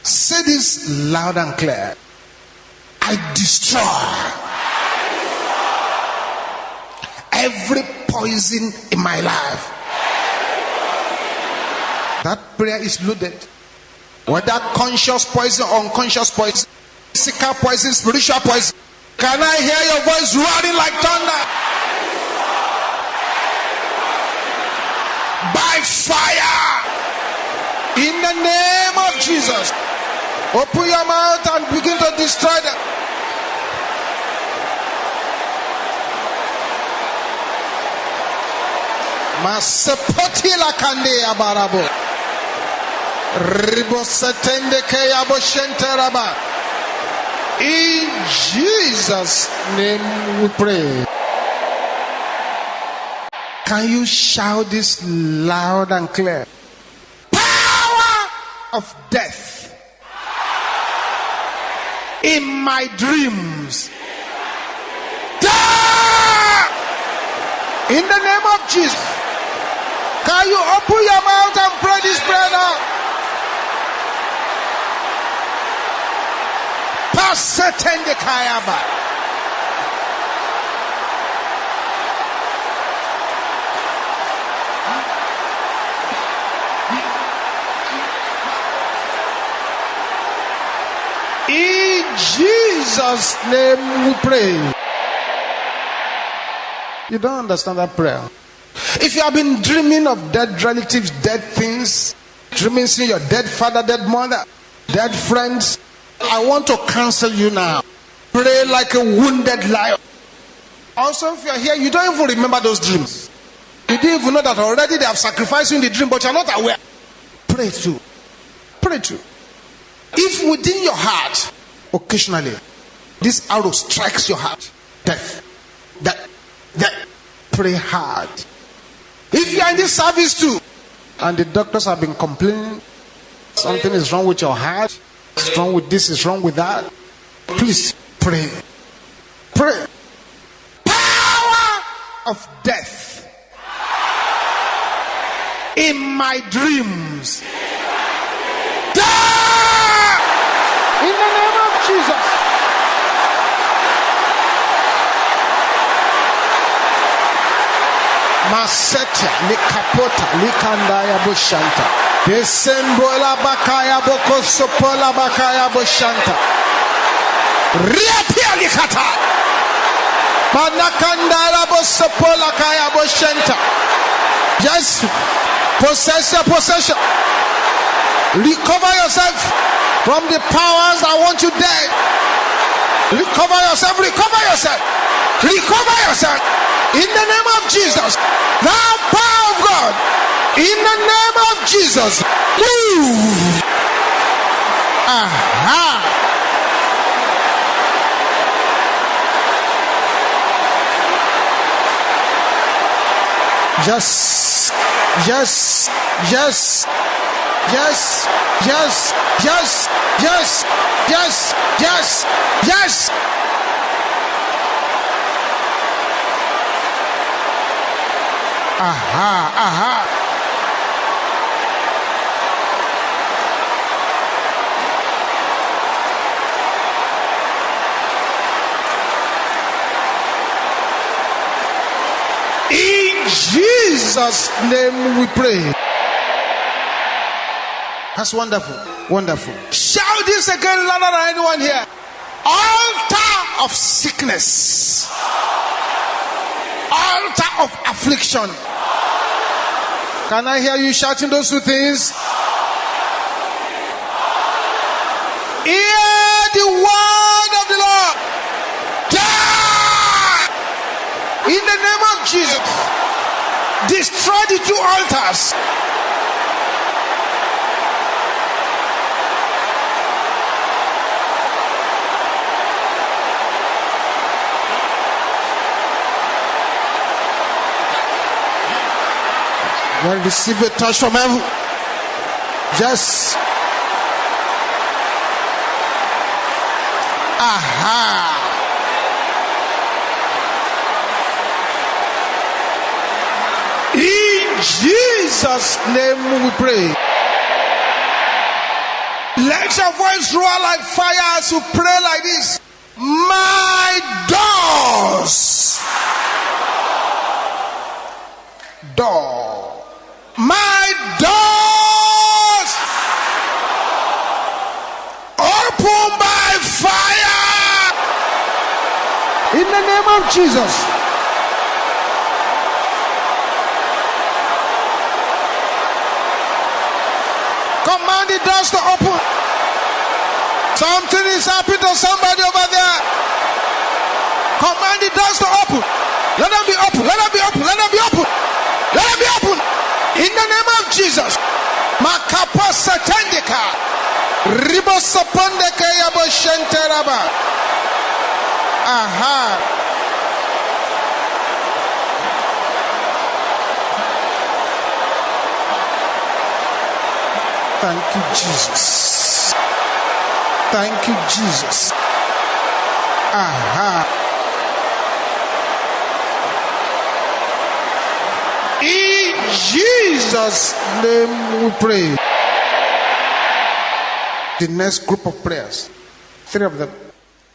Say this loud and clear. I destroy every poison in my life. That prayer is loaded. Whether conscious poison or unconscious poison, physical poison, spiritual poison. Can I hear your voice roaring like thunder? By fire, in the name of Jesus. Open your mouth and begin to destroy them. Masepoti la kande abarabo. Ribo setende ke yabo shenteraba. In Jesus' name we pray. Can you shout this loud and clear? Power of death in my dreams. Die! In the name of Jesus. Can you open your mouth and pray this prayer now? Pasatende kayaba. In Jesus' name we pray. You don't understand that prayer. If you have been dreaming of dead relatives, dead things, dreaming seeing your dead father, dead mother, dead friends, I want to cancel you now. Pray like a wounded lion. Also, if you are here, you don't even remember those dreams. You didn't even know that already they have sacrificed you in the dream, but you are not aware. Pray too. Pray too. If within your heart, occasionally, this arrow strikes your heart, death, pray hard. If you are in this service too, and the doctors have been complaining, something is wrong with your heart, it's wrong with this, it's wrong with that, please pray. Pray. Power of death in my dreams. Die! In the name of Jesus. Maseta likapota likandaya bushanta. Desembola bakaya boko sopola bakaya bushanta. Riapia likata. Manakandara bosopola kaya bushanta. Yes. Possession. Recover yourself from the powers that want you dead. Recover yourself. In the name of Jesus. The power of God. In the name of Jesus. Move. Aha. Yes. Aha. In Jesus' name we pray. That's wonderful. Shout this again louder than anyone here. Altar of sickness. Altar of affliction. Can I hear you shouting those two things? Hear the word of the Lord. Die! In the name of Jesus. Destroy the two altars. Well, receive a touch from heaven. Yes. Aha. In Jesus' name we pray. Let your voice roar like fire as you pray like this. My doors. Door. My doors. Open by fire. In the name of Jesus. Command the doors to open. Something is happening to somebody over there. Command the doors to open. Let them be open. Let them be open. Let them be open. Let them be open. In the name of Jesus. Makapa satandika. Ribo sapandeke yabo shenteraba. Aha. Thank you, Jesus. Thank you, Jesus. Aha. In Jesus' name we pray. The next group of prayers, 3 of them.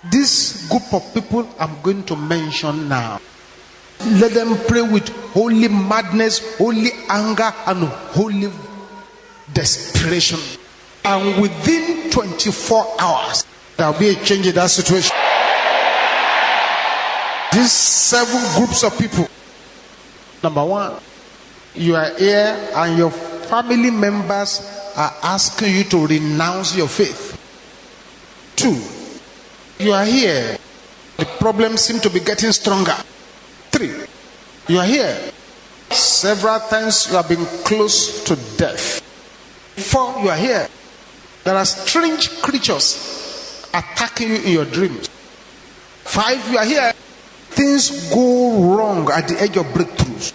This group of people I'm going to mention now. Let them pray with holy madness, holy anger, and holy desperation. And within 24 hours, there will be a change in that situation. These 7 groups of people. Number 1, you are here and your family members are asking you to renounce your faith. 2, you are here. The problems seem to be getting stronger. 3, you are here. Several times you have been close to death. 4, you are here. There are strange creatures attacking you in your dreams. 5, you are here. Things go wrong at the edge of breakthroughs.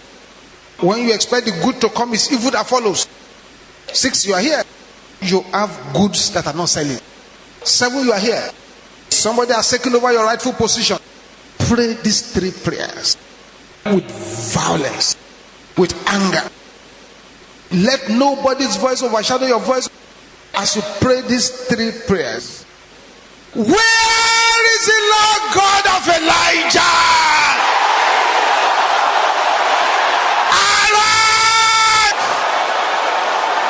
When you expect the good to come, it's evil that follows. 6, you are here. You have goods that are not selling. 7, you are here. Somebody has taken over your rightful position. Pray these 3 prayers with violence, with anger. Let nobody's voice overshadow your voice as you pray these 3 prayers. Where is the Lord God of Elijah? Arise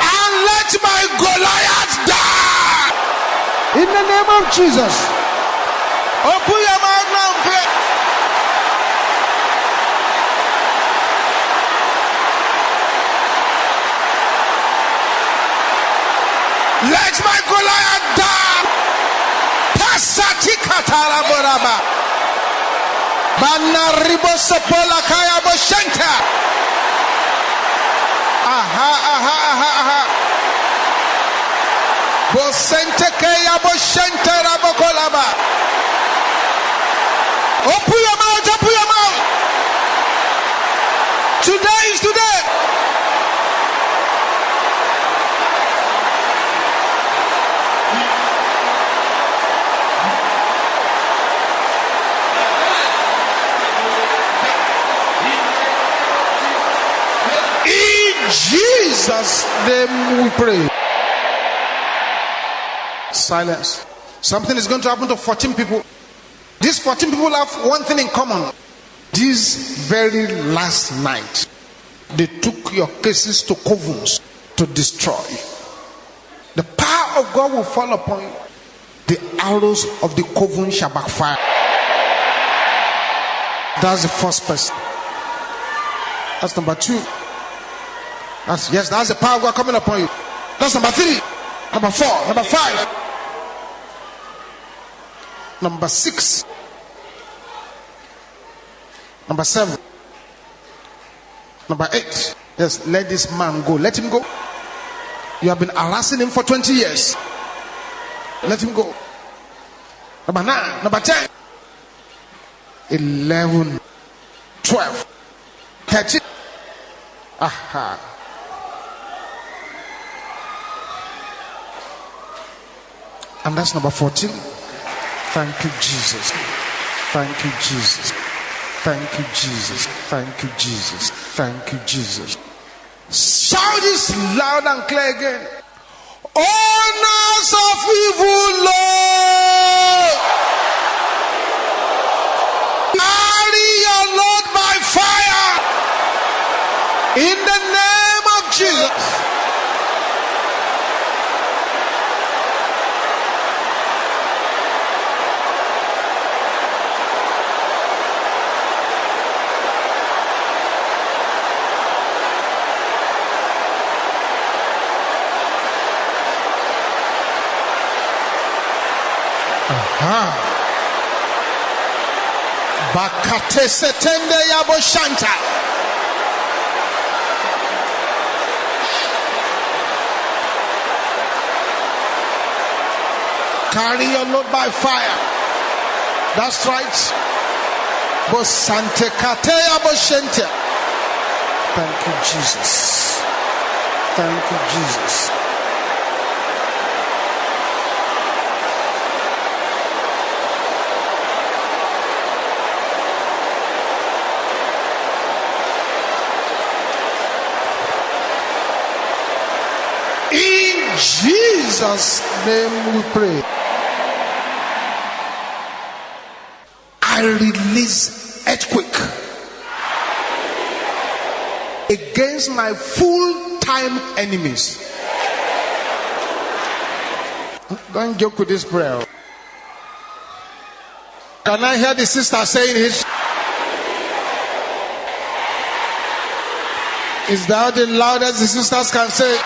and let my Goliath die. In the name of Jesus. Open your mouth now and pray. Let my Goliath die. Pasati katara boraba. Banna ribo sopola kaya boshenta. Aha, aha, aha, aha. Bosente kaya boshenta rabokolaba. Open your mouth, open your mouth. Today is today. Jesus' name we pray. Silence. Something is going to happen to 14 people. These 14 people have one thing in common. This very last night, they took your cases to covens to destroy. The power of God will fall upon you. The arrows of the coven shall backfire. That's the first person. That's number 2. That's the power of God coming upon you. That's number 3. Number 4. Number 5. Number 6. Number 7. Number 8. Yes, let this man go. Let him go. You have been harassing him for 20 years. Let him go. Number 9. Number 10. 11. 12. 13. Aha. And that's number 14. Thank you, Jesus. Thank you, Jesus. Thank you, Jesus. Thank you, Jesus. Thank you, Jesus. Shout this loud and clear again. Owners Bakate setende yabo shanta. Carry your load by fire. That's right. Bosante kateya boshente. Thank you, Jesus. Thank you, Jesus. In Jesus' name we pray. I release earthquake against my full-time enemies. Don't joke with this prayer. Can I hear the sister saying it? Is that the loudest the sisters can say?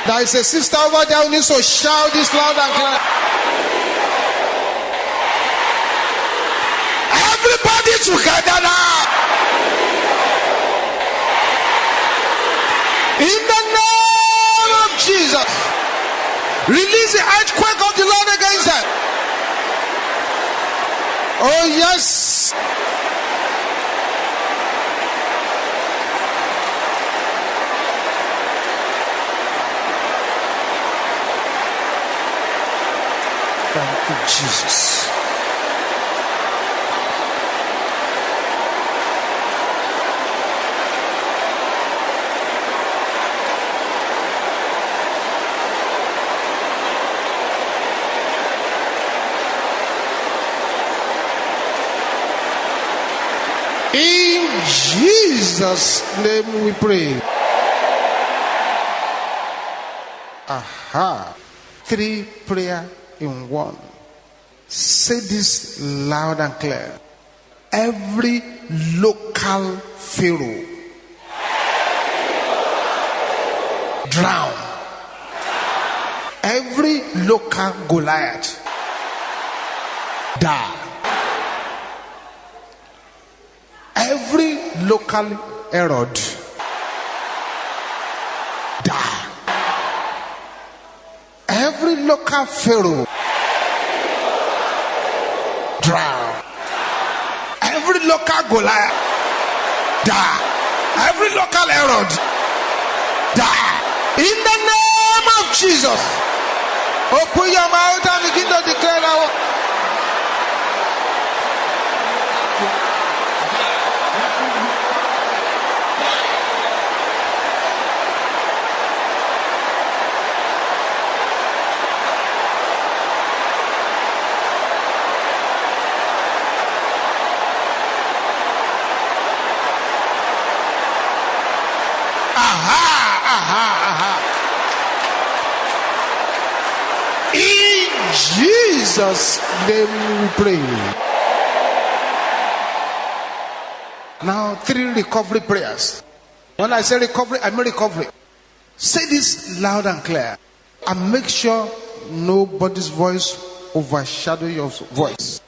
There is a sister over there who needs to shout this loud and clear. Everybody together now. In the name of Jesus. Release the earthquake of the Lord against them. Oh yes. Thank you, Jesus. In Jesus' name we pray. Aha. 3 prayer in 1. Say this loud and clear. Every local Pharaoh drown. Every local Goliath die. Every local Herod die. Every local Pharaoh drown. Every local Goliath die. Every local Herod die. In the name of Jesus. Open your mouth and begin to declare now. In Jesus' name we pray. Now 3 recovery prayers. When I say recovery, I mean recovery. Say this loud and clear, and make sure nobody's voice overshadow your voice.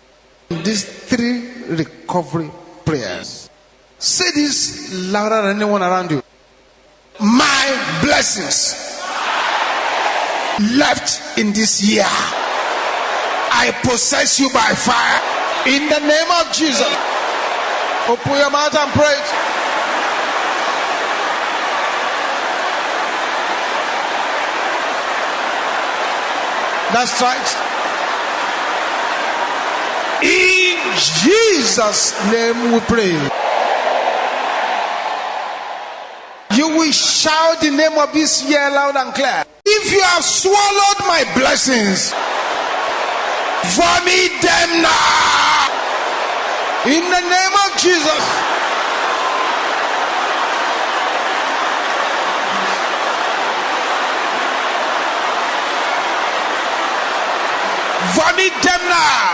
These 3 recovery prayers. Say this louder than anyone around you. My blessings left in this year, I possess you by fire in the name of Jesus. Open your mouth and pray. That's right. In Jesus' name we pray. You will shout the name of this year loud and clear. If you have swallowed my blessings, vomit them now. In the name of Jesus. Vomit them now.